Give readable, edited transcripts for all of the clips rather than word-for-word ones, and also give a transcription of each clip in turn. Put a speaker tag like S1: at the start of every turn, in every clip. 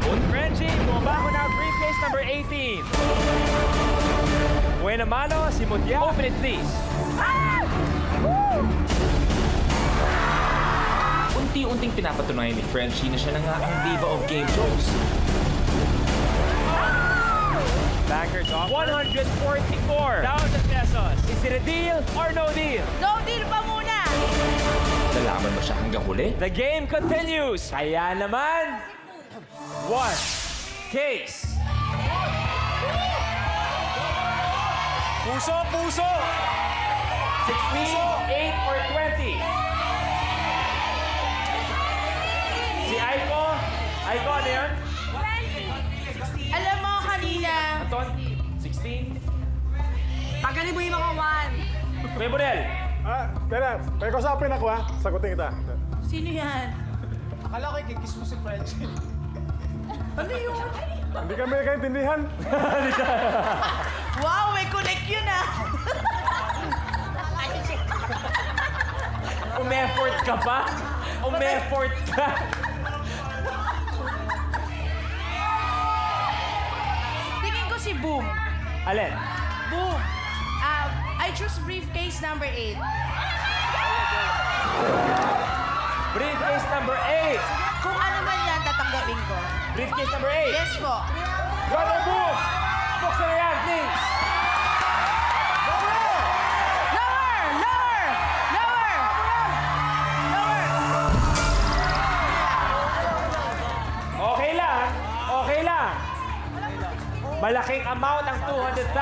S1: hapon. Frenchie, bumaba ko na briefcase number 18. Buena mano, si Mutiel. Open it, please.
S2: Unti-unting pinapatunayan ni Frenchie na siya na nga ang diva of game shows.
S1: Bankers off 144,000 pesos. Is it a deal or no deal?
S3: No deal pa muna!
S2: Nalaman mo siya hanggang huli?
S1: The game continues. Kaya naman, one case.
S4: Puso, puso!
S1: 16, 8, or 20? Si Aiko. Aiko, ano yun?
S3: Alam mo, kanina,
S1: Anton? 16?
S3: pagaling mo yung mga one.
S1: Kuya Borel?
S4: Teka, may kusapin ako ha. Sagutin kita.
S3: Sino yan?
S4: Akala ko kikis mo si Frenchie.
S3: Ano yun?
S4: Hindi kami nagkaintindihan.
S3: Wow, may connect yun ah!
S1: Umeffort ka pa? Umeffort ka?
S3: Tingin ko si Boom.
S1: Alin?
S3: Boom. I choose briefcase number 8.
S1: Briefcase number 8.
S3: Kung ano man yan, tatanggapin ko.
S1: Briefcase number 8.
S3: Yes po.
S1: Brother Boom! Buksan na yan, please!
S3: Lower! Lower! Lower! Lower!
S1: Okay lang. Okay lang. Malaking amount ang 200,000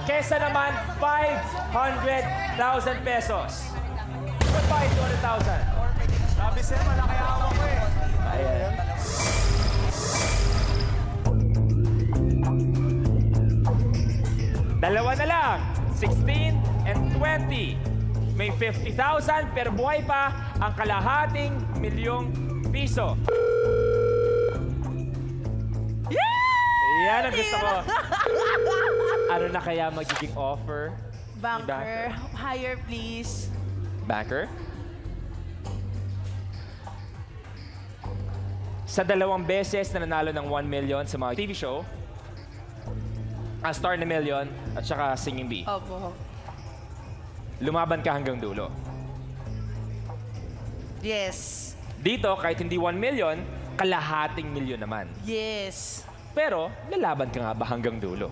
S1: kesa naman 500,000 pesos. Goodbye, 200,000.
S4: Sabi siya, malaki hawak ko eh.
S1: Ayan. Dalawa na lang. 16 and 20. May 50,000 pero buhay pa ang kalahating milyong piso. Yan ang gusto ko. Ano na kaya magiging offer?
S3: Banker, higher please.
S1: Banker? Sa 2 beses na nanalo ng 1 million sa mga TV show, Star na Million at saka Singing Bee,
S3: Opo.
S1: lumaban ka hanggang dulo.
S3: Yes.
S1: Dito, kahit hindi 1 million, kalahating milyon naman.
S3: Yes.
S1: Pero, lalaban ka nga ba hanggang dulo?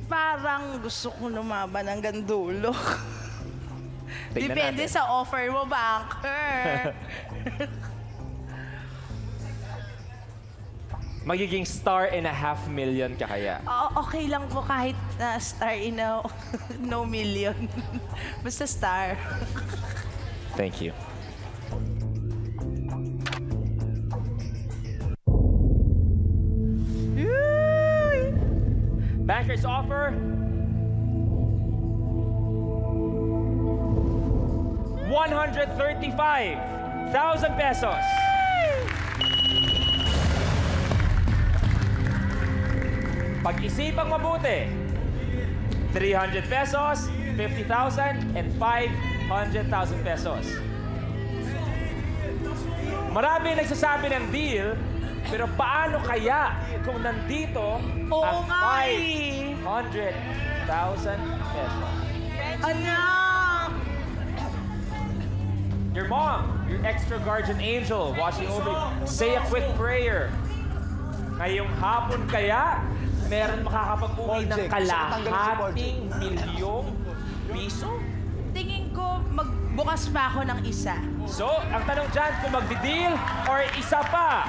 S3: Parang gusto ko lumaban hanggang dulo.
S1: Tignan
S3: Depende
S1: natin.
S3: sa offer mo, banker.
S1: Magiging star and a half million ka kaya?
S3: Okay lang po kahit star in a no million. Basta star.
S1: Thank you. Banker's offer. 135,000 pesos. Pag-isipang mabuti. 300 pesos, 50,000, and 500,000 pesos. Marami nagsasabi ng deal, pero paano kaya kung nandito
S3: Oo
S1: ang
S3: nga eh.
S1: 500,000 pesos?
S3: Anak!
S1: Your mom, your extra guardian angel watching over you. Say a quick prayer. Ngayong hapon kaya, meron makakapag-uwi ng kalahating milyong piso?
S3: Tingin ko magbukas pa ako ng isa.
S1: So, ang tanong dyan, kung magdi-deal or isa pa?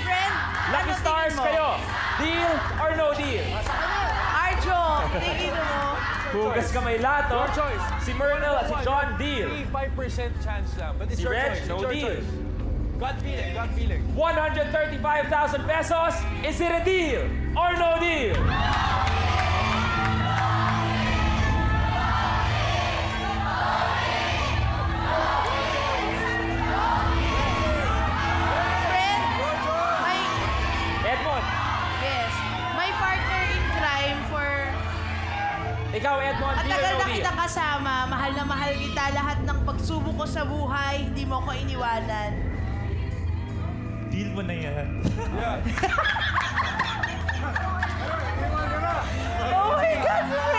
S3: Friend,
S1: Lucky
S3: ano
S1: stars
S3: tingin mo?
S1: kayo. Deal or no deal?
S3: Arjo, tingin mo.
S1: Hugas kamay lahat, oh.
S4: Your choice.
S1: Si Myrtle at si John, deal.
S4: 5% chance lang. But it's
S1: Si
S4: your
S1: Reg,
S4: choice.
S1: no
S4: It's your
S1: deal.
S4: choice. Gut feeling, gut feeling.
S1: 135,000 pesos. Is it a deal or no deal?
S3: Friend, may,
S1: Edmond,
S3: yes, may partner in crime for
S1: ikaw Edmond,
S3: At
S1: deal or
S3: tagal
S1: no
S3: na
S1: deal?
S3: kita kasama, mahal na mahal kita. Lahat ng pagsubok ko sa buhay, hindi mo ko iniwanan.
S2: Deal mo na yan.
S3: Oh my God, Will!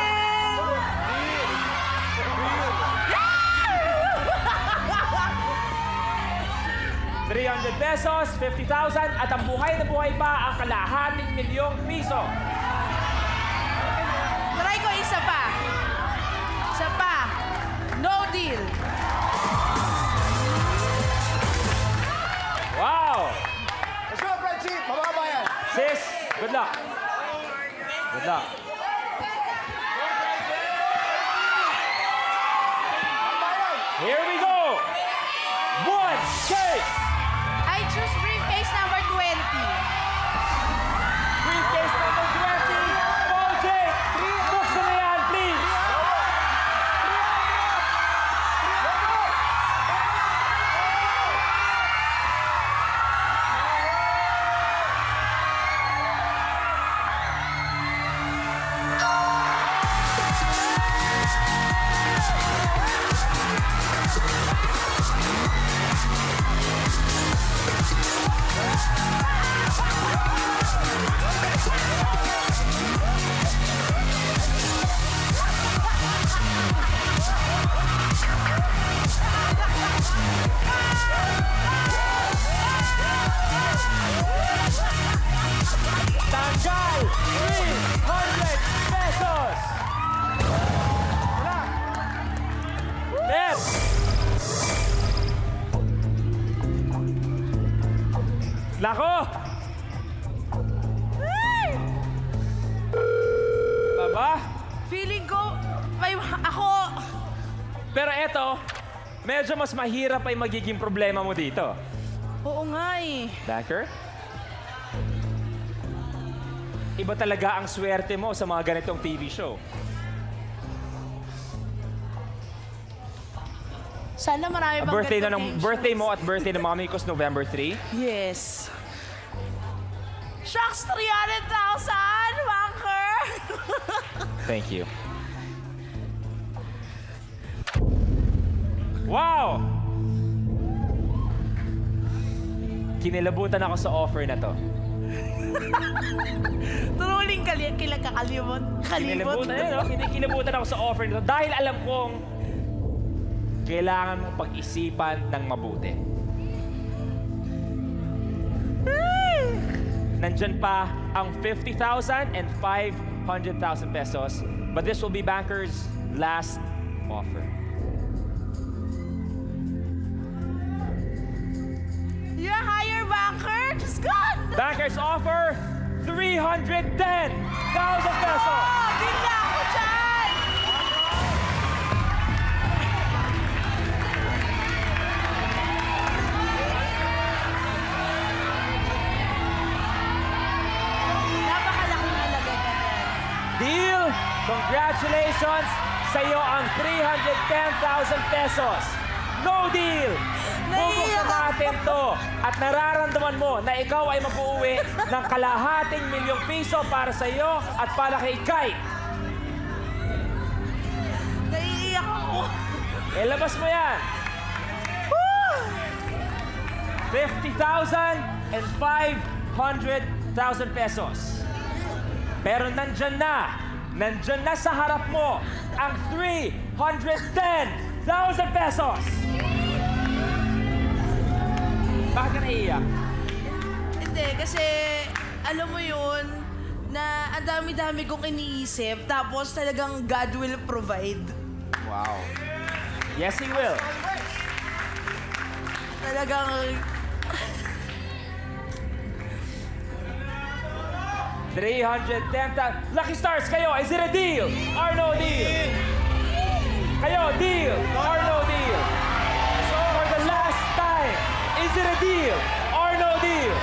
S1: pesos, 50,000 at ang buhay na buhay pa ang kalahating milyong piso.
S3: Try ko isa pa. Isa pa. No deal.
S1: Wow!
S4: Let's go, Frenchie! Mababa yan!
S1: Sis, good luck. Good luck. Here we go. 1K.
S3: I choose briefcase number 20.
S1: Briefcase number 20. OJ, 3 books na yan, please. Tanggal 300 pesos. Pep. Lako. Baba.
S3: Feeling ko, may ako.
S1: Pero eto, medyo mas mahirap ay magiging problema mo dito.
S3: Oo nga eh.
S1: Banker? Iba talaga ang swerte mo sa mga ganitong TV show.
S3: Sana marami pang
S1: Birthday na
S3: ganito
S1: ng
S3: games.
S1: birthday mo at birthday ng mommy ko is November 3.
S3: Yes. Shucks, 300,000! Banker!
S1: Thank you. Wow! Kinilabutan ako sa offer na to.
S3: Turuling kalimot.
S1: Kinilabutan, kinilabutan ako sa offer na to dahil alam kong kailangan mong pag-isipan ng mabuti. Nandyan pa ang 50,000 and 500,000 pesos. But this will be Banker's last offer.
S3: You're a higher banker? Just God!
S1: Banker's offer, 310,000 pesos.
S3: Oh, bigla ako dyan! Napakalaking halaga na yan.
S1: Deal! Congratulations! Sa iyo ang 310,000 pesos. No deal! Bubuksan natin to at nararamdaman mo na ikaw ay mag-uwi ng kalahating milyong piso para sa iyo at para kay Kai.
S3: Naiiyak ako.
S1: Ilabas mo yan. 50,000 and 500,000 pesos. Pero nandyan na sa harap mo ang 310,000 pesos. Bakit ka naiiyak?
S3: Hindi, kasi alam mo yun, na ang dami-dami kong iniisip, tapos talagang God will provide.
S1: Wow. Yes, He will.
S3: Talagang...
S1: 310,000. Lucky Stars, kayo, is it a deal or no deal? Kayo, deal or no deal? For the last time, is it a deal or no deal?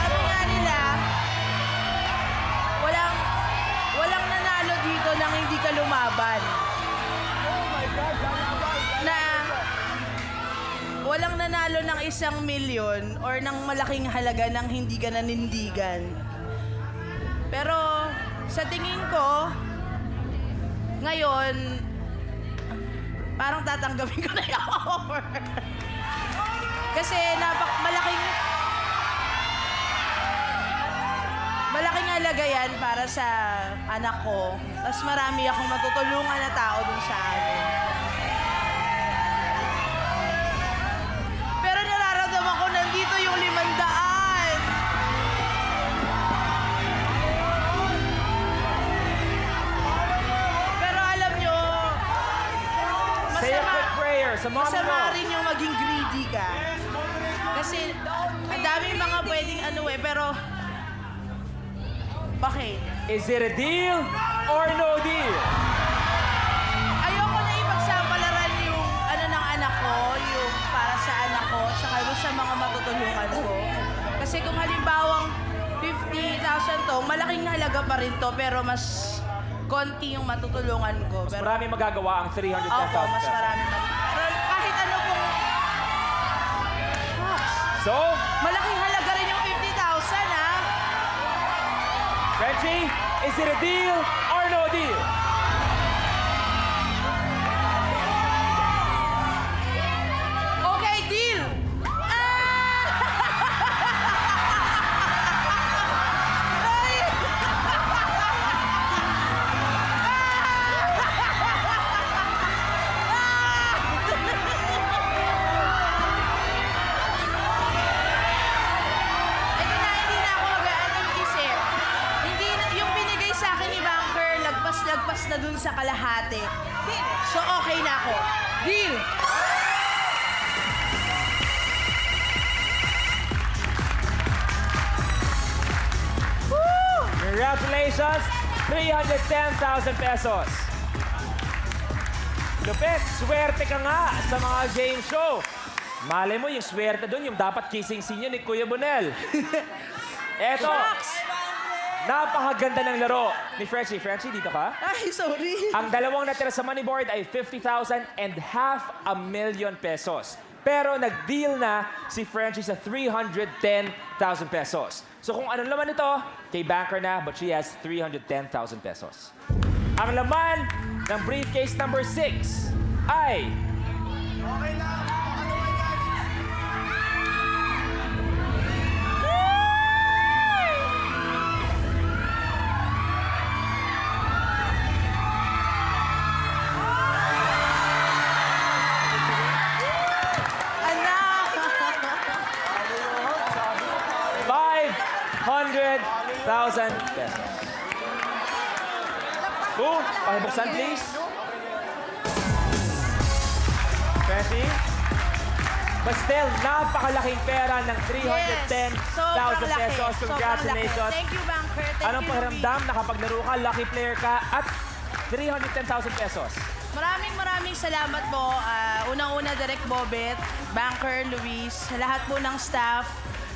S3: Sabi nga nila, walang nanalo dito nang hindi ka lumaban. Na walang nanalo ng 1 milyon or ng malaking halaga nang hindi ka nanindigan. Pero sa tingin ko, ngayon, parang tatanggapin ko na yung offer. Kasi malaking halaga yan para sa anak ko. Tapos marami akong matutulungan na tao dun sa amin. Pero nararamdaman ko nandito yung 500. Pero alam nyo,
S1: Say a quick prayer sa mommy mo.
S3: masama rin yung maging greedy ka. Kasi ang daming mga pwedeng ano pero bakit?
S1: Is it a deal or no deal?
S3: Ayoko na ipagsapalaran yung ano ng anak ko, yung para sa anak ko, saka yung sa mga matutulungan ko. Kasi kung halimbawang 50,000 to, malaking halaga pa rin to, pero mas konti yung matutulungan ko.
S1: Mas
S3: Pero,
S1: marami magagawa ang 310,000
S3: opo, mas
S1: pesos.
S3: marami man. Pero kahit ano pong...
S1: So,
S3: Malaking halaga rin yung 50,000, ha?
S1: Frenchie, is it a deal or no deal?
S3: Okay, deal! Ah! Ay! Ito na, hindi na ako mag-isip. Hindi na, yung binigay sa akin ni Banker, lagpas-lagpas na dun sa kalahati. So, okay na ako. Deal!
S1: Congratulations, 310,000 pesos. Lupit, swerte ka nga sa mga game show. Malay mo, yung swerte doon, yung dapat kissing scene yun ni Kuya Bonel. Eto, napakaganda ng laro ni Frenchie. Frenchie, dito ka?
S3: Ay, sorry.
S1: Ang dalawang natira sa money board ay 50,000 and 500,000 pesos. Pero nag-deal na si Frenchie sa 310,000 pesos. So kung anong laman nito, kay banker na, but she has 310,000 pesos. Ang laman ng briefcase number 6 ay...
S3: Anak!
S1: 500,000 pesos. Pakibuksan, please. Frenchie? But still, napakalaking pera ng 310,000
S3: Sobrang laki.
S1: pesos. Congratulations.
S3: Sobrang laki. Thank you, Banker. Thank
S1: Anong
S3: you,
S1: pakiramdam na kapag laro ka, lucky player ka, at 310,000 pesos?
S3: Maraming salamat po. Unang-una, Direk Bobet, Banker, Luis, sa lahat po ng staff.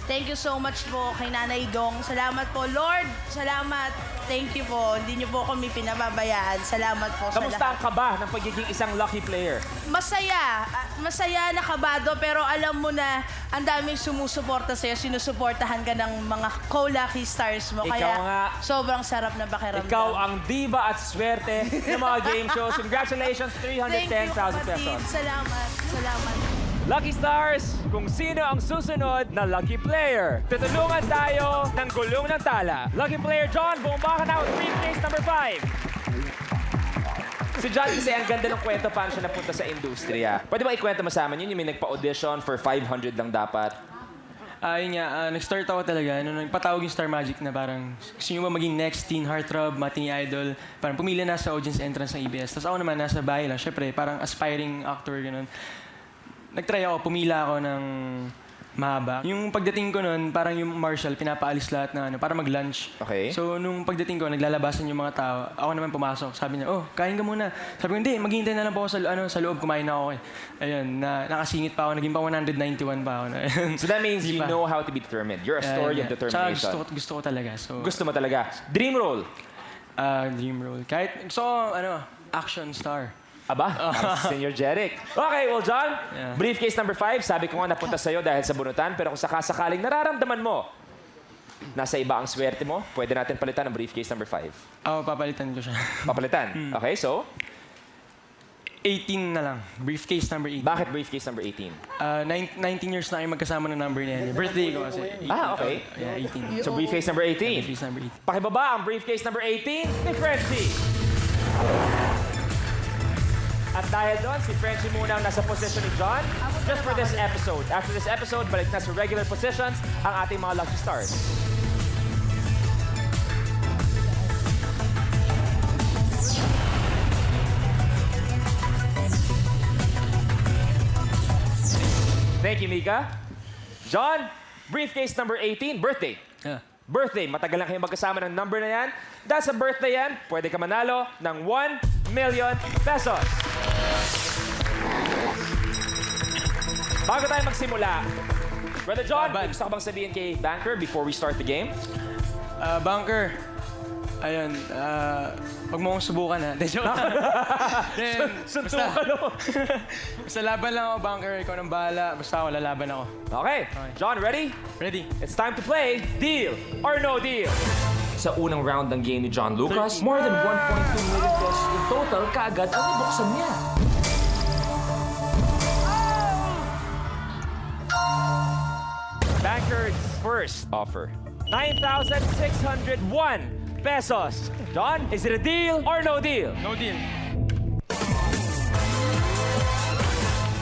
S3: Thank you so much po kay Nanay Dong. Salamat po, Lord. Salamat. Thank you po. Hindi niyo po kami pinababayaan. Salamat po sa
S1: Kamusta
S3: lahat.
S1: ang kaba ng pagiging isang lucky player?
S3: Masaya. Masaya, nakabado, pero alam mo na ang daming sumusuporta sa'yo. Sinusuportahan ka ng mga co-lucky stars mo.
S1: Ikaw
S3: Kaya
S1: nga.
S3: sobrang sarap na pakiramdam.
S1: Ikaw ang diva at swerte ng mga game shows. Congratulations,
S3: Thank you,
S1: 310,000
S3: kapatid.
S1: pesos.
S3: Salamat. Salamat.
S1: Lucky Stars, kung sino ang susunod na lucky player. Tutulungan tayo ng gulong ng tala. Lucky player John, bumaba ka na with briefcase number 5. Si John kasi ang ganda ng kwento paano siya napunta sa industriya. Pwede ba ikwento mo sa amin yun? Yung may nagpa-audition for 500 lang dapat.
S5: Yun nga, nag-start ako talaga. Nagpatawag yung Star Magic na parang gusto nyo ba maging next teen heartthrob, matinee idol. Parang pumili na sa audience entrance ng ABS. Tapos ako naman, nasa bahay lang. Siyempre, parang aspiring actor, gano'n. Nag-try ako, pumila ako ng mahaba. Yung pagdating ko nun, parang yung marshal, pinapaalis lahat na para mag-lunch.
S1: Okay.
S5: So, nung pagdating ko, naglalabasan yung mga tao. Ako naman pumasok. Sabi niya, oh, kain ka muna. Sabi ko, hindi, maghihintay na lang po ako sa loob. Kumain na ako eh. Ayun, nakasingit pa ako. Naging pa 191 pa ako.
S1: So that means you
S5: Di pa.
S1: know how to be determined. You're a story of determination.
S5: Tsaka gusto ko talaga. So,
S1: Gusto mo talaga. Dream role.
S5: dream role. Kahit, gusto ko, action star.
S1: Aba, Senior Jeric. Okay, well, John,
S5: Yeah.
S1: briefcase number 5, sabi ko nga napunta sa'yo dahil sa bunutan, pero kung sakasakaling nararamdaman mo, nasa iba ang swerte mo, pwede natin palitan ang briefcase number 5.
S5: Papalitan ko siya.
S1: Papalitan. Okay, so,
S5: 18 na lang. Briefcase number 18.
S1: Bakit briefcase number 18?
S5: 19 years na kayo magkasama ng number niya. Birthday ko kasi. 18.
S1: Okay.
S5: Yeah, 18.
S1: So briefcase number 18.
S5: Briefcase number 18.
S1: Pakibaba ang briefcase number 18 ni Frenchie. At dahil doon, si Frenchie muna ang nasa position ni John just for this episode. After this episode, balik na sa regular positions ang ating mga Lucky Stars. Thank you, Mika. John, briefcase number 18, birthday.
S5: Yeah.
S1: Birthday, matagal na kayong magkasama ng number na yan. Dahil sa birthday yan, pwede ka manalo ng 1 million pesos. Bago tayo magsimula, Brother John, may gusto ka bang sabihin kay Banker before we start the game?
S5: Bunker. Ayun, huwag mo akong subukan ha. De, joke lang. Then,
S1: Suntukan mo.
S5: basta laban lang ako, Bunker. Ikaw nang bahala. Basta ako, lalaban ako.
S1: Okay, John, ready?
S5: Ready?
S1: It's time to play Deal or No Deal.
S2: Sa unang round ng game ni John Lucas, more than 1.2 million pesos in total kaagad ang nabuksan niya.
S1: Banker's first offer, 9,601 pesos. John, is it a deal or no deal?
S5: No deal.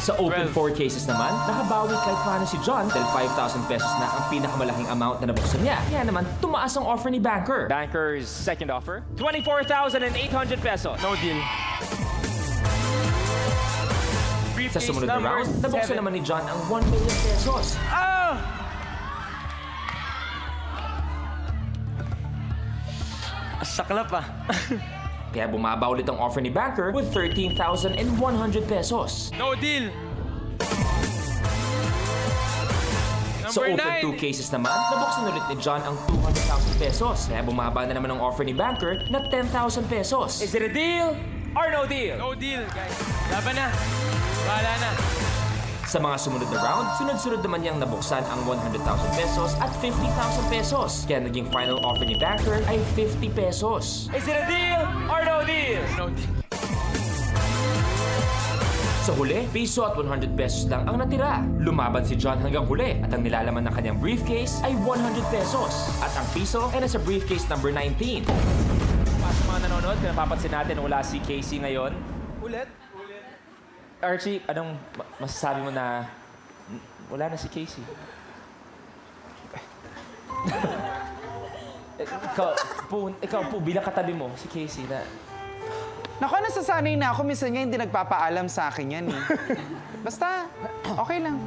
S2: Sa open 4 cases naman, nakabawi kahit paano si John dahil 5,000 pesos na ang pinakamalaking amount na nabuksan niya. Kaya naman, tumaas ang offer ni Banker.
S1: Banker's second offer, 24,800 pesos.
S5: No deal.
S2: Sa sumunod na round, nabuksan naman ni John ang 1 million pesos.
S5: Saklap ah.
S2: Kaya bumaba ulit ang offer ni Banker with 13,100 pesos.
S5: No deal.
S2: Sa
S5: Number
S2: open
S5: 9.
S2: 2 cases naman, nabuksan ulit ni John ang 200,000 pesos. Kaya bumaba na naman ang offer ni Banker na 10,000 pesos.
S1: Is it a deal or no deal?
S5: No deal, guys. Laban na. Bahala na.
S2: Sa mga sumunod na round, sunod-sunod naman niyang nabuksan ang 100,000 pesos at 50,000 pesos. Kaya naging final offer ni Banker ay 50 pesos.
S1: Is it a deal or no deal?
S5: No deal.
S2: Sa huli, piso at 100 pesos lang ang natira. Lumaban si John hanggang huli at ang nilalaman ng kanyang briefcase ay 100 pesos. At ang piso ay nasa briefcase number 19.
S1: Para sa mga nanonood, kung napapansin natin wala si Casey ngayon.
S4: Ulit?
S1: Archie, anong masasabi mo na wala na si Casey? ikaw po, bilang katabi mo, si Casey na...
S6: Naku, nasasanay na ako. Minsan nga hindi nagpapaalam sa akin yan eh. Basta, okay lang.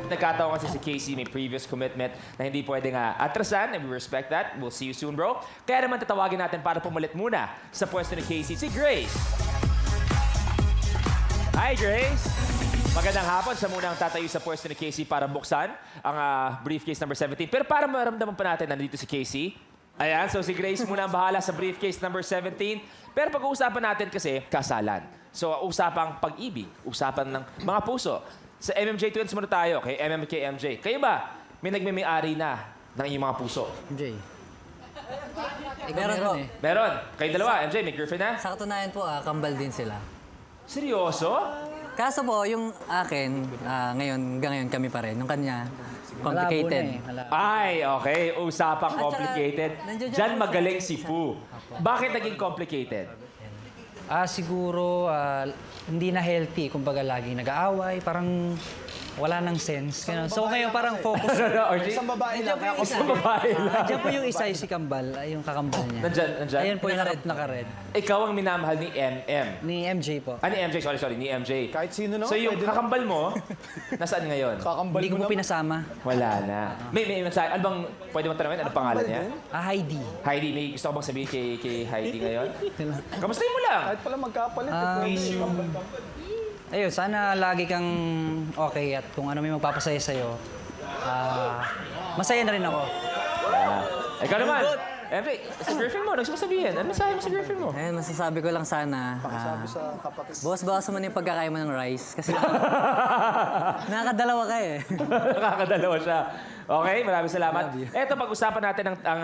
S1: Nagkataon kasi si Casey may previous commitment na hindi pwedeng atrasan, and we respect that. We'll see you soon, bro. Kaya naman tatawagin natin para pumalit muna sa pwesto ni Casey, si Grace. Hi, Grace! Magandang hapon. Siya muna ang tatayo sa pwesto ni Casey para buksan ang briefcase number 17. Pero para maramdaman pa natin, nandito si Casey. Ayan, so si Grace muna ang bahala sa briefcase number 17. Pero pag-uusapan natin kasi, kasalan. So, usapang pag-ibig, usapan ng mga puso. Sa MMJ Twins muna tayo, kay MMJ. Kayo ba, may nagmimay-ari na ng inyong mga puso?
S7: MJ. Meron po.
S1: Meron. Kayo dalawa, MJ, may girlfriend na?
S7: Sa katunayan po, kambal din sila.
S1: Seryoso?
S7: Kaso po, yung akin, hanggang ngayon kami pa rin. Yung kanya, complicated.
S1: Ay, okay. Usapang
S7: At saka,
S1: complicated.
S7: nandiyan
S1: Diyan
S7: po
S1: magaling
S7: sa-
S1: si Fu. Bakit naging complicated?
S8: Siguro hindi na healthy. Kumbaga lagi nag-aaway, parang wala nang sense. Ganun. So ngayon parang focus.
S1: Archie?
S6: Isang babae lang. Kaya
S1: Sa babae lang.
S8: Diyan po yung isa yung si Kambal, yung kakambal niya.
S1: Nandyan?
S8: Ayun po yung naka-red.
S1: Ikaw ang minamahal ni MM.
S8: Ni MJ po.
S1: Ni MJ, sorry, ni MJ.
S4: Kahit sino naman,
S1: So yung
S4: pwede na.
S1: kakambal mo, nasaan ngayon?
S4: Kakambal
S8: Hindi ko
S4: mo
S8: po
S4: naman.
S8: pinasama.
S1: Wala na. May mensahe. Ano bang, pwede mo tanongin? Ano pangalan niya?
S8: Heidi.
S1: Heidi, may gusto ko bang sabihin kay Heidi ngayon? Kamustahin mo lang?
S4: Kahit pala magkapalit.
S8: Ayun, sana lagi kang okay at kung ano may magpapasaya sa'yo, masaya na rin ako.
S1: Ikaw naman. MJ, sa girlfriend mo, nagsasabihin. Ano mensahe mo sa girlfriend mo?
S7: Ayun, masasabi ko lang sana,
S4: Sa kapatid.
S7: bawas mo na yung pagkakain mo ng rice. Kasi nakakadalawa ka eh.
S1: Nakakadalawa siya. Okay, maraming salamat. Eto, pag-usapan natin ang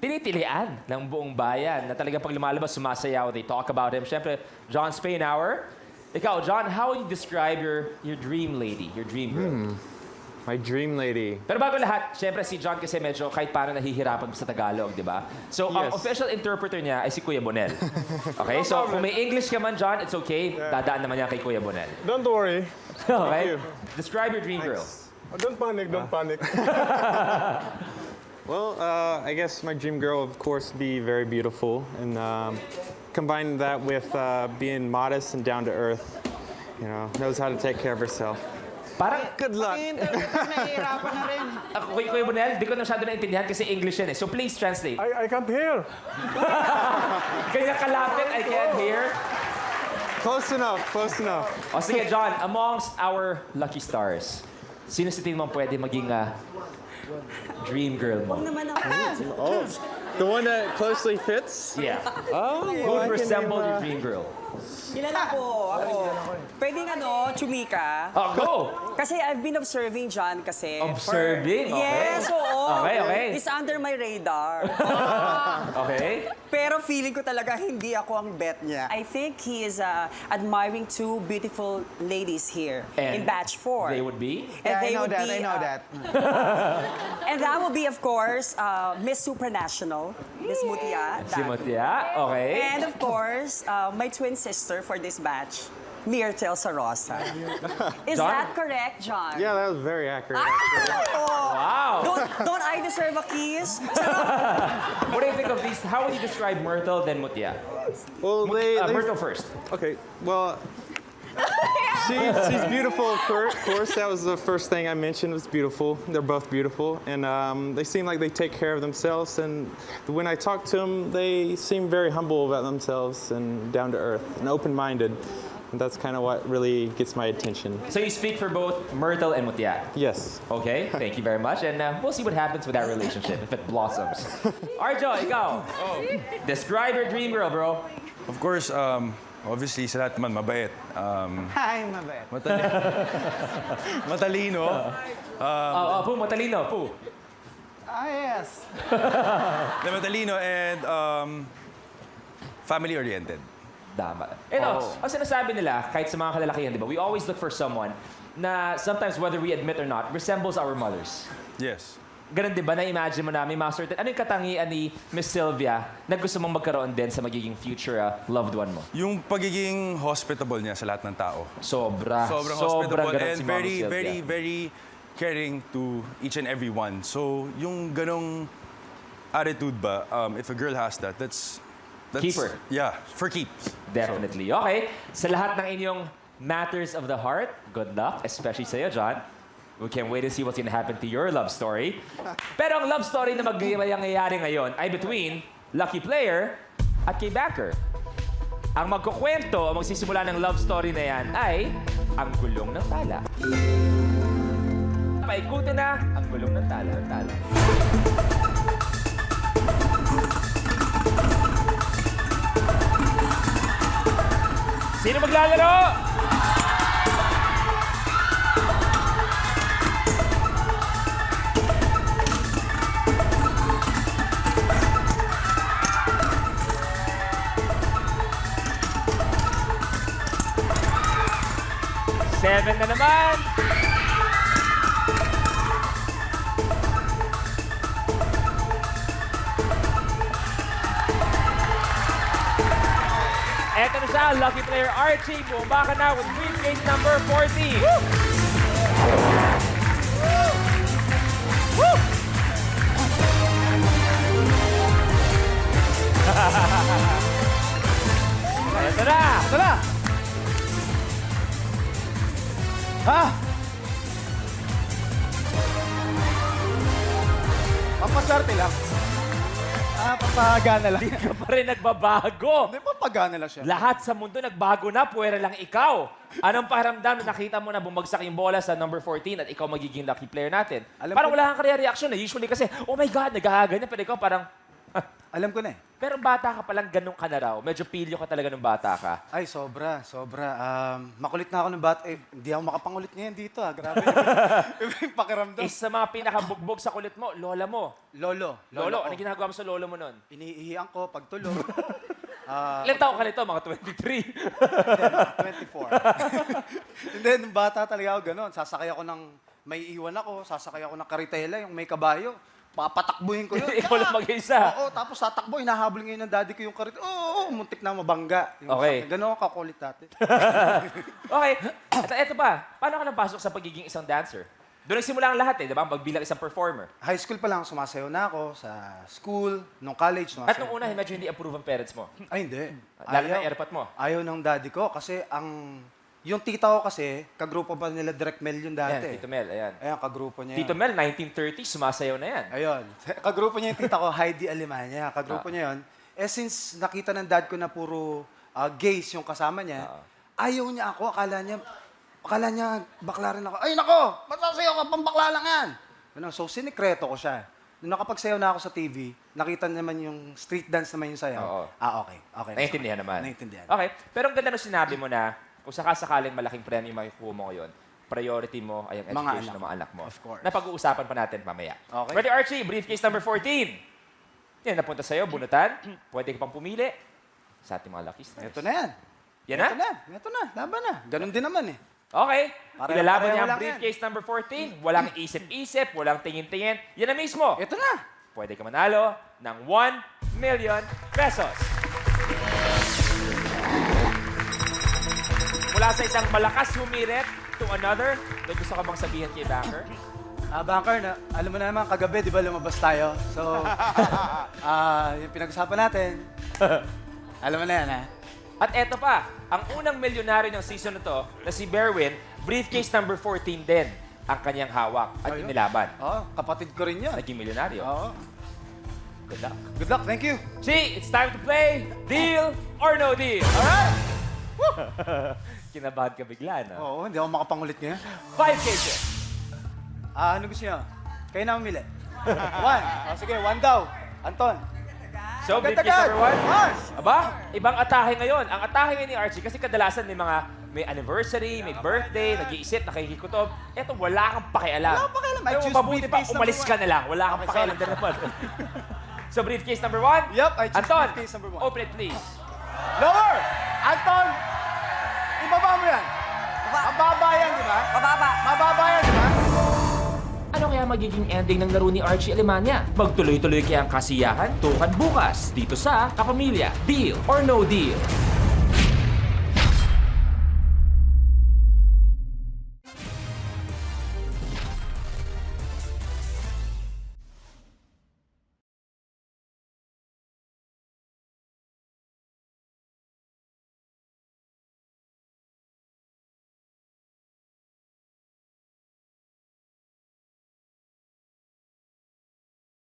S1: tinitilian ng buong bayan na talagang pag lumalabas, sumasayaw. They talk about him. Siyempre, John Spainhour. Ikaw, John, how would you describe your dream lady, your dream girl?
S9: My dream lady.
S1: Pero bago lahat, syempre si John kasi medyo kahit paano nahihirapan sa Tagalog, di ba? So, ang
S9: Yes.
S1: official interpreter niya ay si Kuya Bonel. Okay? So, kung may English ka man, John, it's okay. Dadaan naman yan kay Kuya Bonel.
S4: Don't worry.
S1: Okay?
S4: you.
S1: Describe your dream girl.
S4: Oh, don't panic, don't panic.
S9: Well, I guess my dream girl, of course, be very beautiful, and combine that with being modest and down to earth. You know, knows how to take care of herself.
S1: Parang,
S9: Good luck.
S6: Nahihirapan na rin.
S1: ako, Kuya Bonel, di ko na masyado naintindihan kasi English yan eh. So, please translate.
S4: I can't hear.
S1: Kaya kalapit, I can't hear.
S9: Close enough. Close enough.
S1: O sige, John, amongst our lucky stars, sino sa tingin mo pwede maging dream girl mo?
S9: Oh, the one that closely fits.
S1: Yeah.
S9: Oh,
S1: Who would resemble your dream girl?
S10: Kilala ko, ako. Pwedeng chumika.
S1: Oh, go!
S10: Kasi I've been observing John kasi.
S1: Observing? Okay.
S10: Yes, oo.
S1: Okay, okay.
S10: It's under my radar.
S1: Okay.
S10: Pero feeling ko talaga hindi ako ang bet niya. I think he is admiring two beautiful ladies here in batch 4.
S1: They would be?
S10: And
S6: Yeah,
S10: they
S6: I know
S10: would
S6: that,
S10: be,
S6: I know that.
S10: And that will be, of course, Miss Supranational, Miss Mutia.
S1: Si Mutia? Okay.
S10: And of course, my twin sister for this batch, Myrtle Sarosa. Is
S1: John?
S10: that correct, John?
S9: Yeah, that was very accurate.
S1: Wow!
S10: Don't I deserve a kiss?
S1: What do you think of these? How would you describe Myrtle then Mutia?
S9: Well,
S1: Myrtle first.
S9: Okay, well, she's beautiful, of course. That was the first thing I mentioned, was beautiful. They're both beautiful. And they seem like they take care of themselves. And when I talk to them, they seem very humble about themselves and down to earth and open-minded. And that's kind of what really gets my attention.
S1: So you speak for both Myrtle and Mutia.
S9: Yes.
S1: Okay, thank you very much. And we'll see what happens with that relationship, if it blossoms. Arjo, ikaw. Describe your dream girl, bro.
S11: Of course, obviously, sa lahat naman mabait.
S6: Ay, mabait.
S11: Matalino.
S1: Pu, matalino, Pu.
S6: Ah, yes.
S11: Matalino and family-oriented.
S1: Tama. Ang sinasabi nila, kahit sa mga kalalakihan, di ba, we always look for someone na sometimes, whether we admit or not, resembles our mothers.
S11: Yes.
S1: Ganun, di ba, na-imagine mo na may mga certain... Ano yung katangian ni Miss Sylvia na gusto mong magkaroon din sa magiging future loved one mo?
S11: Yung pagiging hospitable niya sa lahat ng tao.
S1: Sobrang
S11: hospitable
S1: ganun
S11: and
S1: si Mama
S11: very,
S1: Sylvia.
S11: very, very caring to each and every one. So, yung ganong attitude ba, if a girl has that, that's
S1: Keep her.
S11: Yeah, for keeps.
S1: Definitely. Okay. Sa lahat ng inyong matters of the heart, good luck, especially sa'yo, John. We can't wait to see what's gonna happen to your love story. Pero ang love story na mangyayari ngayon ay between Lucky Player at kay Backer. Ang magkukwento o magsisimula ng love story na yan ay ang gulong ng tala. Paikutin na ang gulong ng tala. Sino maglalaro? Seven na naman. Eto na siya, lucky player Archie. Bumaba ka na with briefcase number 40. Woo! Eto na!
S6: Ito na! Ha?
S4: Papasarte lang. Papagana lang.
S1: Hindi ka pa rin nagbabago.
S4: Hindi, papagana lang siya.
S1: Lahat sa mundo nagbago na, puwera lang ikaw. Anong pakiramdam na nakita mo na bumagsak yung bola sa number 14 at ikaw magiging lucky player natin? Parang wala kang reaction na. Usually kasi, oh my God, naghahaganyan. Pero ikaw parang,
S12: Alam ko na eh.
S1: pero bata ka palang ganun ka na raw. Medyo pilyo ka talaga nung bata ka.
S12: Ay, sobra. Makulit na ako ng bata. Eh, hindi ako makapangulit ngayon dito ah. Grabe. Iba yung pakiramdam.
S1: Isa sa mga pinakabugbog sa kulit mo, lola mo.
S12: Lolo.
S1: Lolo,
S12: ko.
S1: ano ginagawa mo sa lolo mo nun?
S12: Iniihiyan ko pagtulog.
S1: Ilan taon ka nito? Mga 23.
S12: Hindi, mga 24. Hindi, nung bata talaga ako gano'n. Sasakay ako ng, may iwan ako, sasakay ako ng karitela, yung may kabayo. Papatakbuhin ko yun.
S1: Ikaw lang mag-isa.
S12: Oo, tapos tatakbo, hinahabol ngayon ng daddy ko yung karitela. Oo, muntik na mabangga. Yung
S1: Okay.
S12: Gano'n ako kakulit dati.
S1: Okay. Ito pa. Paano ka napasok sa pagiging isang dancer? Doon nagsimula ang lahat eh, di ba? Magbilang isang performer.
S12: High school pa lang, sumasayaw na ako sa school, nung college,
S1: At
S12: sumasayaw.
S1: nung una, medyo hindi approve ang parents mo.
S12: Ay, hindi.
S1: Lalo na airpot mo.
S12: Ayaw ng daddy ko kasi yung tita ko kasi, kagrupo pa nila Direct Mel yung
S1: Ayan,
S12: dati.
S1: Tito Mel, ayan.
S12: Ayan, kagrupo niya.
S1: Tito Mel, 1930s, sumasayaw na yan.
S12: Ayun. Kagrupo niya yung tita ko, Heidi Alemania. Kagrupo niya yun. Eh, since nakita ng dad ko na puro gays yung kasama niya, ayaw niya ako. Akala niya bakla rin ako. Ay, nako! Masasayaw ka, pambakla lang yan! Ganun. So, sinikreto ko siya. Nung nakapagsayaw na ako sa TV, nakita naman yung street dance naman yung sayaw.
S1: Oo.
S12: Okay. Okay.
S1: Naiintindihan naman.
S12: Naiintindihan.
S1: Okay. Pero ang ganda nung sinabi mo na, kung sakasakaling malaking premyo makukuha mo ngayon, priority mo ay ang
S12: Mga
S1: education
S12: anak.
S1: ng mga anak mo.
S12: Of course.
S1: Na pag-uusapan pa natin mamaya.
S12: Okay.
S1: Ready, Archie? Briefcase number 14. Yan, napunta sa'yo, bunutan. Pwede ka pang pumili sa ating mga lucky stars.
S12: Ito na yan.
S1: Yan na?
S12: Ito na. Laban na. Ganun din naman eh.
S1: Okay.
S12: Pareho-
S1: Ilalaban
S12: pareho
S1: niya ang
S12: lang
S1: briefcase number 14. Walang isip-isip, walang tingin-tingin. Yan na mismo.
S12: Ito na.
S1: Pwede ka manalo ng 1 million pesos. Mula sa isang malakas humirit to another, may gusto ka bang sabihin kay Banker?
S12: Banker, alam mo na naman, kagabi, di ba, lumabas tayo? So, yung pinag-usapan natin, alam mo na yan, ha?
S1: At eto pa, ang unang milyonaryo ng season na to, na si Berwin, briefcase number 14 din ang kanyang hawak at
S12: Ayun.
S1: inilaban.
S12: Oo, kapatid ko rin yun.
S1: Naging milyonaryo.
S12: Oo.
S1: Good luck.
S12: Good luck, thank you.
S1: See, it's time to play Deal or No Deal. Alright? Kinabahan ka bigla, no?
S12: Oo, hindi ako makapangulit ngayon.
S1: 5 cases.
S12: Ano gusto niyo? Kayo na mamili. 1. Sige, 1 daw. Anton.
S1: So, briefcase number 1. Aba, ibang atahe ngayon. Ang atahe ngayon ni Archie, kasi kadalasan may anniversary, may birthday, nag-iisip, nakikikutob. Eto, wala kang pakialam.
S12: Wala kang pakialam. I
S1: Pero
S12: choose
S1: mabuti pa,
S12: briefcase
S1: umalis
S12: number
S1: ka na lang. Wala kang
S12: Okay,
S1: pakialam
S12: sorry.
S1: din naman. So, briefcase number 1.
S12: Yup, I choose
S1: Anton,
S12: briefcase number 1.
S1: open it please.
S12: Lower! Anton! Ibaba mo yan. Mababa yan, di ba? Mababa yan, di ba?
S2: Ano kaya magiging ending ng laro ni Archie Alemania? Magtuloy-tuloy kaya ang kasiyahan? Tukan bukas dito sa Kapamilya, Deal or No Deal.